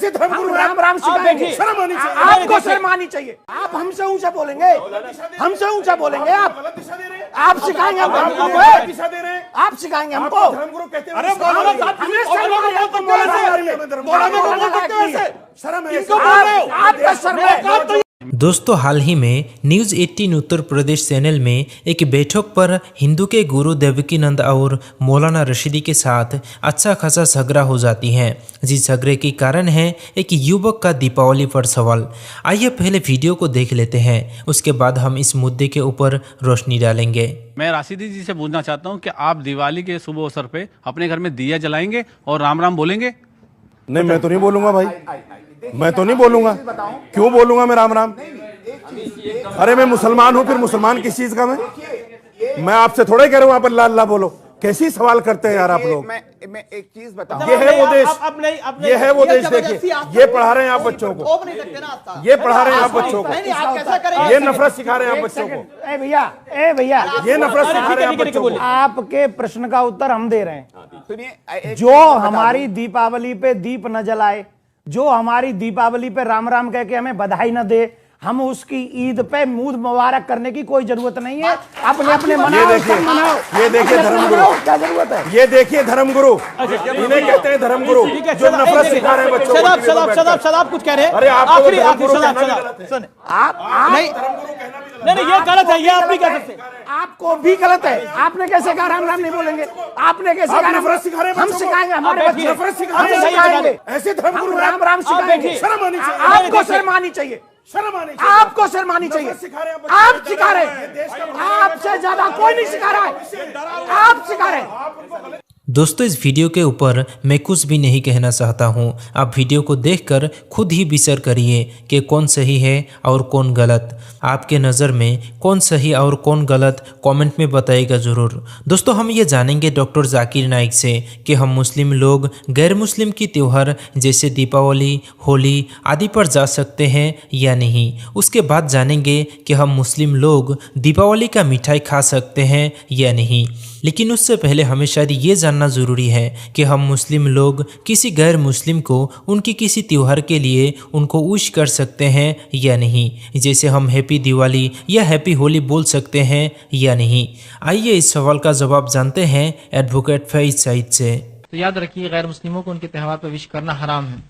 ऐसे धर्मगुरु राम राम सिखाएंगे, शर्म आनी चाहिए, आपको शर्म आनी चाहिए। आप हमसे ऊंचा बोलेंगे, हमसे ऊंचा बोलेंगे आप सिखाएंगे हमको, आप सिखाएंगे हमको। धर्मगुरु कहते हैं अरे मौलाना साहब, आपका शर्म है। दोस्तों, हाल ही में न्यूज़ 18 उत्तर प्रदेश चैनल में एक बैठक पर हिंदू के गुरु देवकीनंद और मौलाना रशीदी के साथ अच्छा खासा झगड़ा हो जाती है। जिस झगड़े के कारण है एक युवक का दीपावली पर सवाल। आइए पहले वीडियो को देख लेते हैं, उसके बाद हम इस मुद्दे के ऊपर रोशनी डालेंगे। मैं राशिदी जी से पूछना चाहता हूँ कि आप दिवाली के शुभ अवसर पे अपने घर में दिया जलाएंगे और राम राम बोलेंगे? नहीं, मैं तो नहीं बोलूंगा भाई, मैं तो नहीं बोलूंगा। क्यों बोलूंगा मैं राम राम? अरे मैं मुसलमान हूं, फिर मुसलमान किस चीज का? मैं आपसे थोड़े कह रहा हूं आप अल्लाह अल्लाह बोलो। कैसी सवाल करते हैं यार आप लोग। मैं एक चीज बताऊं, ये है वो देश, ये है वो देश। देखिए ये पढ़ा रहे हैं आप बच्चों को, ये पढ़ा रहे हैं आप बच्चों को, ये नफरत सिखा रहे हैं आप बच्चों को। ए भैया, ये नफरत सिखा रहे हैं आप बच्चों को। आपके प्रश्न का उत्तर हम दे रहे हैं। सुनिए, जो हमारी दीपावली पे दीप न जलाए, जो हमारी दीपावली पे राम राम कह के हमें बधाई न दे, हम उसकी ईद पे मूड मुबारक करने की कोई जरूरत नहीं है। अपने अपने मनाओ, ये देखिए धर्मगुरु, क्या जरूरत है? ये देखिए धर्मगुरु, इन्हें कहते हैं धर्मगुरु, जो नफरत सिखा रहे हैं बच्चों को। शदाब कुछ कह रहे हैं। अरे आखिरी आप सुन, नहीं ये गलत है, ये आप भी कह सकते हैं। आपको भी गलत है। आपने कैसे कहा राम राम नहीं बोलेंगे? आपने कैसे कहा? नफरत सिखा रहे हैं, हम सिखाएंगे, हमारे बच्चे नफरत सिखा रहे हम हैं, सिखाएंगे। ऐसे धर्मगुरु राम राम सिखाएंगे। शर्म आनी चाहिए, आपको शर्म आनी चाहिए, शर्म आनी चाहिए, आपको शर्म आनी चाहिए। आप सिखा रहे हैं, आपसे ज्यादा कोई नहीं सिखा रहा है, आप सिखा रहे हैं। दोस्तों, इस वीडियो के ऊपर मैं कुछ भी नहीं कहना चाहता हूँ। आप वीडियो को देखकर खुद ही विचार करिए कि कौन सही है और कौन गलत। आपके नज़र में कौन सही और कौन गलत कमेंट में बताइएगा ज़रूर। दोस्तों, हम ये जानेंगे डॉक्टर जाकिर नाइक से कि हम मुस्लिम लोग गैर मुस्लिम की त्यौहार जैसे दीपावली, होली आदि पर जा सकते हैं या नहीं। उसके बाद जानेंगे कि हम मुस्लिम लोग दीपावली का मिठाई खा सकते हैं या नहीं। लेकिन उससे पहले हमें शायद ये जानना ज़रूरी है कि हम मुस्लिम लोग किसी गैर मुस्लिम को उनकी किसी त्यौहार के लिए उनको विश कर सकते हैं या नहीं, जैसे हम हैप्पी दिवाली या हैप्पी होली बोल सकते हैं या नहीं। आइए इस सवाल का जवाब जानते हैं एडवोकेट फैज सईद से। तो याद रखिए, गैर मुस्लिमों को उनके त्यौहार पर विश करना हराम है।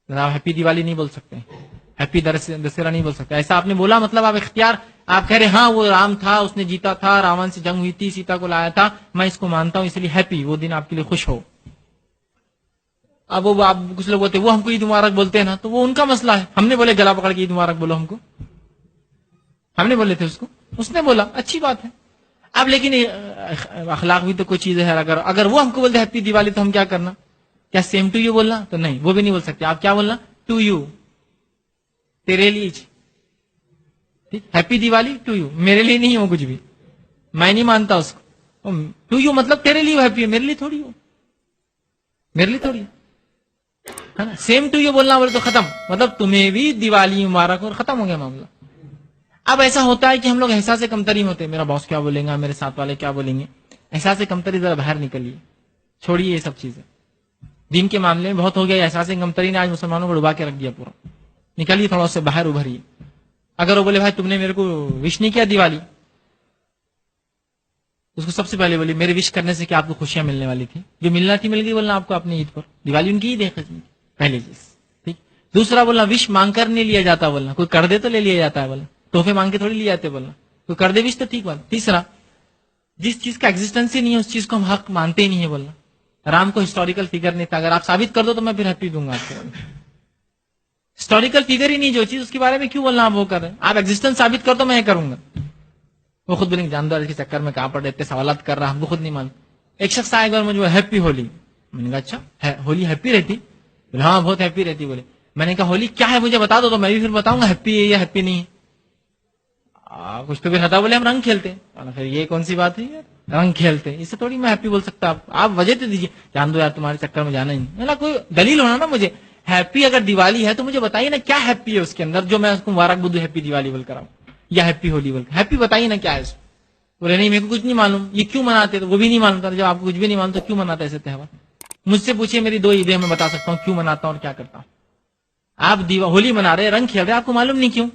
आप हैप्पी दिवाली नहीं बोल सकते, हैप्पी दशहरा नहीं बोल सकते। ऐसा आपने बोला मतलब आप इख्तियार, आप कह रहे हाँ वो राम था, उसने जीता था, रावण से जंग हुई थी, सीता को लाया था, मैं इसको मानता हूं इसलिए हैप्पी, वो दिन आपके लिए खुश हो। अब वो आप कुछ लोग बोलते वो हमको ईद मुबारक बोलते हैं ना, तो वो उनका मसला है। हमने बोले गला पकड़ के ईद मुबारक बोलो हमको, हमने बोले थे उसको, उसने बोला अच्छी बात है। अब लेकिन अखलाक भी तो कोई चीज है। अगर वो हमको बोलते हैप्पी दिवाली तो हम क्या करना? क्या सेम टू यू बोलना? तो नहीं, वो भी नहीं बोल सकते। आप क्या बोलना? टू यू, तेरे लिए। ठीक, हैप्पी दिवाली टू यू, मेरे लिए नहीं हो कुछ भी, मैं नहीं मानता उसको। टू यू मतलब तेरे लिए हैप्पी है, मेरे लिए थोड़ी हो, मेरे लिए थोड़ी है ना। सेम टू यू बोलना बोले तो खत्म, मतलब तुम्हें भी दिवाली मुबारक और खत्म हो गया मामला। अब ऐसा होता है कि हम लोग एहसास से कमतरी होते हैं, मेरा बॉस क्या बोलेगा, मेरे साथ वाले क्या बोलेंगे। एहसास से कमतरी जरा बाहर निकलिए, छोड़िए ये सब चीजें। दिन के मामले में बहुत हो गया, एहसास से कमतरी ने आज मुसलमानों को डुबा के रख दिया पूरा। निकलिए थोड़ा उससे बाहर उभरिए। अगर वो बोले भाई तुमने मेरे को विश नहीं किया दिवाली, उसको सबसे पहले बोली मेरे विश करने से क्या आपको खुशियां मिलने वाली थी? जो मिलना थी मिल गई बोलना आपको अपनी ईद पर। दिवाली उनकी ईद है, पहली चीज। ठीक, दूसरा बोलना विश मांग कर नहीं लिया जाता, बोलना कोई कर दे तो ले लिया जाता है, बोलना तोहफे मांग के थोड़ी लिए जाते, बोलना कोई कर दे विश तो ठीक बात। तीसरा, जिस चीज का एग्जिस्टेंस ही नहीं है उस चीज को हम हक मानते ही नहीं है, बोलना राम को हिस्टोरिकल फिगर नहीं था, अगर आप साबित कर दो तो मैं फिर हैप्पी दूंगा आपको। हिस्टोरिकल फिगर ही नहीं जो चीज, उसके बारे में क्यों बोलना आप वो कर रहे हैं? आप एग्जिस्टेंस साबित कर दो मैं करूंगा। वो खुद बोलेंगे जानदार के चक्कर में कहां पर रहते सवालत कर रहा, हमको खुद नहीं मान। एक शख्स आएगा और मुझे हैप्पी होली, मैंने कहा अच्छा होली हैप्पी रहती? बोले हाँ बहुत हैप्पी रहती। बोले मैंने कहा होली क्या है मुझे बता दो तो मैं भी फिर बताऊंगा हैप्पी है या हैप्पी नहीं है। कुछ तो भी हटा, बोले हम रंग खेलते हैं। फिर ये कौन सी बात है यार, रंग खेलते हैं, इससे थोड़ी मैं हैप्पी बोल सकता। आप वजह तो दीजिए, जान दो यार तुम्हारे चक्कर में जाना ही नहीं। ना कोई दलील होना ना मुझे। हैप्पी अगर दिवाली है तो मुझे बताइए ना क्या हैप्पी है उसके अंदर, जो मैं उसको मुबारक बुद्धू हैप्पी दिवाली बोल कर या हैप्पी होली बोल। हैप्पी बताइए ना क्या है उसको। बोले नहीं मेरे को कुछ नहीं मालूम, ये क्यों मनाते? तो वो भी नहीं मालूम था। जब आपको कुछ भी नहीं मालूम तो क्यों मनाता ऐसे त्योहार? मुझसे पूछिए, मेरी 2 ईदें मैं बता सकता हूँ क्यों मनाता हूँ और क्या करता हूँ। آپ ہولی منا رہے, رنگ کھیل رہے, آپ کو معلوم نہیں کیوں؟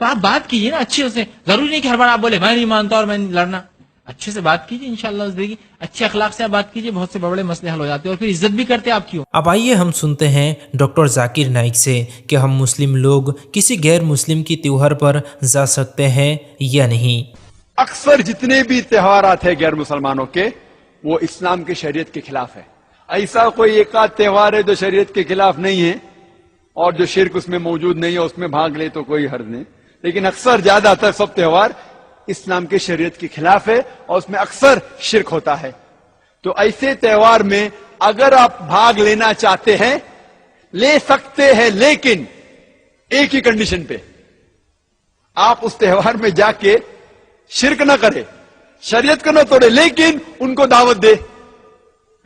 تو آپ بات کیجیے نا اچھے سے, ضروری نہیں کہ ہر بار آپ بولے میں نہیں مانتا اور میں نہیں لڑنا. اچھے سے بات کیجیے, انشاءاللہ زندگی اچھے اخلاق سے آپ بات کیجیے, بہت سے بڑے مسئلے حل ہو جاتے ہیں, اور پھر عزت بھی کرتے آپ کی. اب آئیے ہم سنتے ہیں ڈاکٹر ذاکر نائک سے کہ ہم مسلم لوگ کسی غیر مسلم کی تہوار پر جا سکتے ہیں یا نہیں. اکثر جتنے بھی تہوارات ہیں غیر مسلمانوں کے, وہ اسلام کی شریعت کے خلاف ہے. ایسا کوئی ایک آدھ تہوار ہے جو شریعت کے خلاف نہیں ہے اور جو شرک اس میں موجود نہیں ہے, اس میں بھاگ لے تو کوئی حرج نہیں, لیکن اکثر زیادہ تر سب تہوار اسلام کے شریعت کے خلاف ہے اور اس میں اکثر شرک ہوتا ہے. تو ایسے تہوار میں اگر آپ بھاگ لینا چاہتے ہیں لے سکتے ہیں, لیکن ایک ہی کنڈیشن پہ, آپ اس تہوار میں جا کے شرک نہ کرے, شریعت کو نہ توڑے, لیکن ان کو دعوت دے.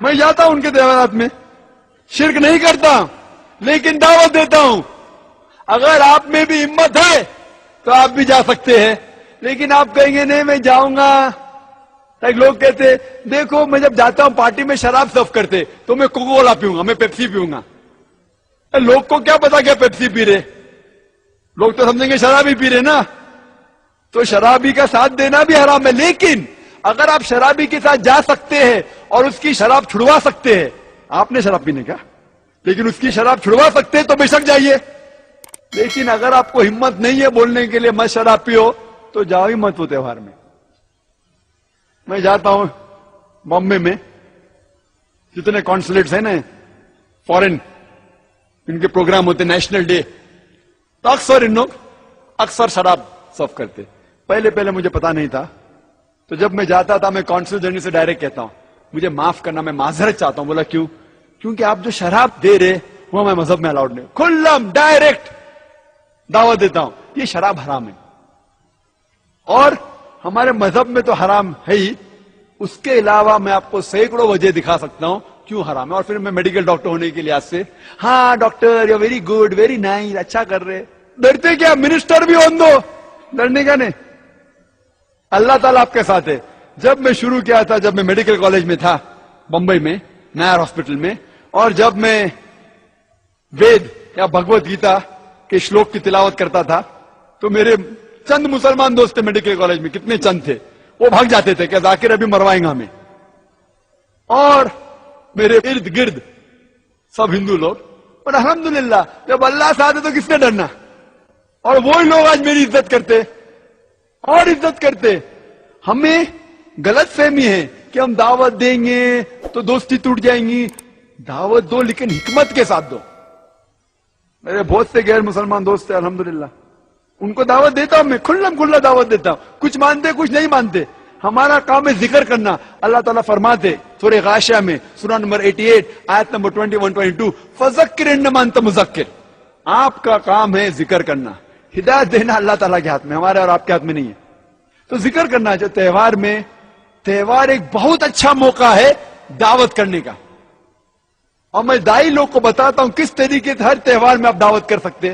میں جاتا ہوں ان کے تہوارات میں, شرک نہیں کرتا لیکن دعوت دیتا ہوں. اگر آپ میں بھی ہمت ہے تو آپ بھی جا سکتے ہیں, لیکن آپ کہیں گے نہیں میں جاؤں گا. ایک لوگ کہتے دیکھو میں جب جاتا ہوں پارٹی میں شراب سرو کرتے تو میں کوکو کولا پیوں گا, میں پیپسی پیوں گا. لوگ کو کیا پتا کیا پیپسی پی رہے, لوگ تو سمجھیں گے شرابی پی رہے نا. تو شرابی کا ساتھ دینا بھی حرام ہے, لیکن اگر آپ شرابی کے ساتھ جا سکتے ہیں اور اس کی شراب چھڑوا سکتے ہیں, آپ نے شراب پینے کا, لیکن اس کی شراب چھڑوا سکتے ہیں تو بے شک جائیے. لیکن اگر آپ کو ہمت نہیں ہے بولنے کے لیے مت شراب پیو تو جاؤ ہی مت وہ تہوار میں. میں جاتا ہوں بامبے میں, جتنے کانسولیٹس ہیں نا فورن, ان کے پروگرام ہوتے نیشنل ڈے, تو اکثر ان لوگ اکثر شراب سرو کرتے. پہلے مجھے پتا نہیں تھا, تو جب میں جاتا تھا میں کانسل جنرل سے ڈائریکٹ کہتا ہوں مجھے معاف کرنا, میں معذرت چاہتا ہوں. بولا کیوں؟ کیونکہ آپ جو شراب دے رہے وہ میں مذہب میں الاؤڈ نہیں. کھلم ڈائریکٹ دعوت دیتا ہوں یہ شراب حرام ہے, اور ہمارے مذہب میں تو حرام ہے ہی, اس کے علاوہ میں آپ کو سینکڑوں وجہ دکھا سکتا ہوں کیوں حرام ہے. اور پھر میں میڈیکل ڈاکٹر ہونے کے لحاظ سے ہاں doctor you very good very nice, اچھا کر رہے. ڈرتے کیا, منسٹر بھی ہوں دو, ڈرنے کا نہیں. اللہ تعالیٰ آپ کے ساتھ ہے. جب میں شروع کیا تھا, جب میں میڈیکل کالج میں تھا بمبئی میں نائر ہاسپٹل میں, اور جب میں وید یا بھگوت گیتا کے شلوک کی تلاوت کرتا تھا تو میرے چند مسلمان دوست تھے میڈیکل کالج میں, کتنے چند تھے, وہ بھاگ جاتے تھے کہ ذاکر ابھی مروائیں گا ہمیں. اور میرے ارد گرد سب ہندو لوگ, اور الحمدللہ جب اللہ ساتھ ہے تو کس نے ڈرنا. اور وہی لوگ آج میری عزت کرتے اور عزت کرتے. ہمیں غلط فہمی ہے کہ ہم دعوت دیں گے تو دوستی ٹوٹ جائیں گی. دعوت دو لیکن حکمت کے ساتھ دو. میرے بہت سے غیر مسلمان دوست ہیں الحمدللہ, ان کو دعوت دیتا ہوں میں, کھلم کھلا دعوت دیتا ہوں. کچھ مانتے کچھ نہیں مانتے, ہمارا کام ہے ذکر کرنا. اللہ تعالیٰ فرماتے سورہ غاشیہ میں سورہ نمبر 88 آیت نمبر 21-22 فذکر انما انت مذکر, آپ کا کام ہے ذکر کرنا. ہدایت دینا اللہ تعالیٰ کے ہاتھ میں, ہمارے اور آپ کے ہاتھ میں نہیں ہے. تو ذکر کرنا جو تہوار میں, تہوار ایک بہت اچھا موقع ہے دعوت کرنے کا. اور میں دائی لوگ کو بتاتا ہوں کس طریقے سے ہر تہوار میں آپ دعوت کر سکتے.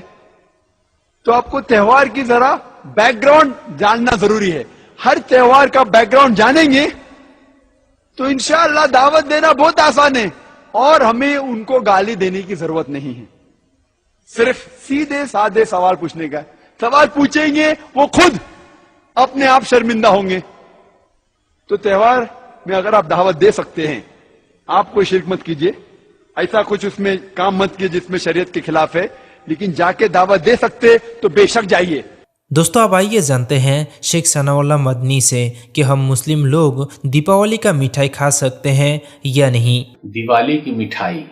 تو آپ کو تہوار کی ذرا بیک گراؤنڈ جاننا ضروری ہے. ہر تہوار کا بیک گراؤنڈ جانیں گے تو انشاءاللہ دعوت دینا بہت آسان ہے, اور ہمیں ان کو گالی دینے کی ضرورت نہیں ہے. صرف سیدھے سادے سوال پوچھنے کا. سوال پوچھیں گے وہ خود اپنے آپ شرمندہ ہوں گے. تو تہوار میں اگر آپ دعوت دے سکتے ہیں, آپ کوئی شرک مت کیجئے, ایسا کچھ اس میں کام مت کیجئے جس میں شریعت کے خلاف ہے, لیکن جا کے دعوت دے سکتے تو بے شک جائیے. دوستو اب آئیے جانتے ہیں شیخ ثناء اللہ مدنی سے کہ ہم مسلم لوگ دیپاولی کا مٹھائی کھا سکتے ہیں یا نہیں. دیوالی کی مٹھائی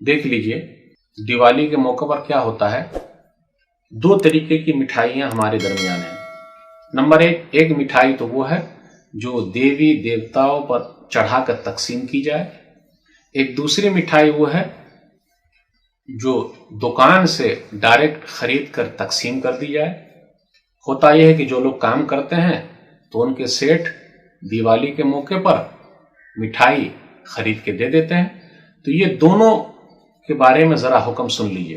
دیکھ لیجئے, دیوالی کے موقع پر کیا ہوتا ہے, دو طریقے کی مٹھائیاں ہمارے درمیان ہیں. نمبر ایک مٹھائی تو وہ ہے جو دیوی دیوتاؤں پر چڑھا کر تقسیم کی جائے. ایک دوسری مٹھائی وہ ہے جو دکان سے ڈائریکٹ خرید کر تقسیم کر دی جائے. ہوتا یہ ہے کہ جو لوگ کام کرتے ہیں تو ان کے سیٹھ دیوالی کے موقع پر مٹھائی خرید کے دے دیتے ہیں. تو یہ دونوں کے بارے میں ذرا حکم سن لیجئے.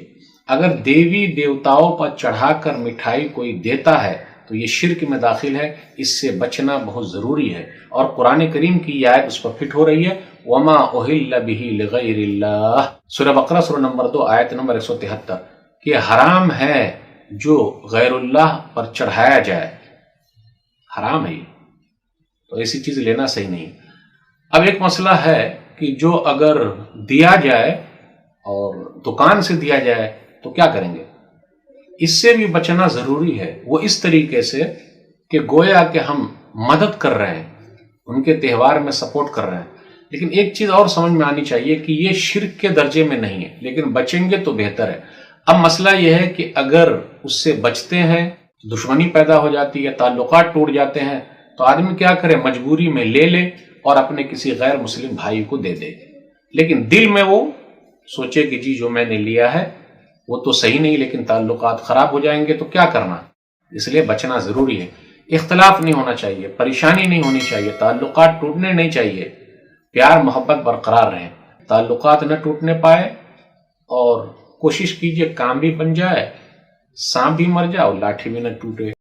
اگر دیوی دیوتاؤں پر چڑھا کر مٹھائی کوئی دیتا ہے تو یہ شرک میں داخل ہے, اس سے بچنا بہت ضروری ہے. اور قرآن کریم کی یہ آیت اس پر فٹ ہو رہی ہے, वमा उहिल्ल बिही लिगैर अल्लाह, सूरह बकरा सूरह नंबर 2 आयत नंबर 173, कि हराम है जो गैरुल्लाह पर चढ़ाया जाए, हराम है ये, तो ऐसी चीज लेना सही नहीं। अब एक मसला है कि जो अगर दिया जाए और दुकान से दिया जाए तो क्या करेंगे, इससे भी बचना जरूरी है। वो इस तरीके से कि गोया कि हम मदद कर रहे हैं, उनके त्यौहार में सपोर्ट कर रहे हैं। लेकिन एक चीज और समझ में आनी चाहिए कि ये शिर्क के दर्जे में नहीं है, लेकिन बचेंगे तो बेहतर है। अब मसला यह है कि अगर उससे बचते हैं तो दुश्मनी पैदा हो जाती है, ताल्लुकात टूट जाते हैं, तो आदमी क्या करे, मजबूरी में ले ले और अपने किसी गैर मुस्लिम भाई को दे दे। लेकिन दिल में वो सोचे कि जी जो मैंने लिया है वो तो सही नहीं, लेकिन ताल्लुकात खराब हो जाएंगे तो क्या करना, इसलिए बचना जरूरी है। इख्तलाफ नहीं होना चाहिए, परेशानी नहीं होनी चाहिए, ताल्लुकात टूटने नहीं चाहिए, प्यार मोहब्बत बरकरार रहे, ताल्लुकात न टूटने पाए। और कोशिश कीजिए काम भी बन जाए, सांप भी मर जाए और लाठी भी न टूटे।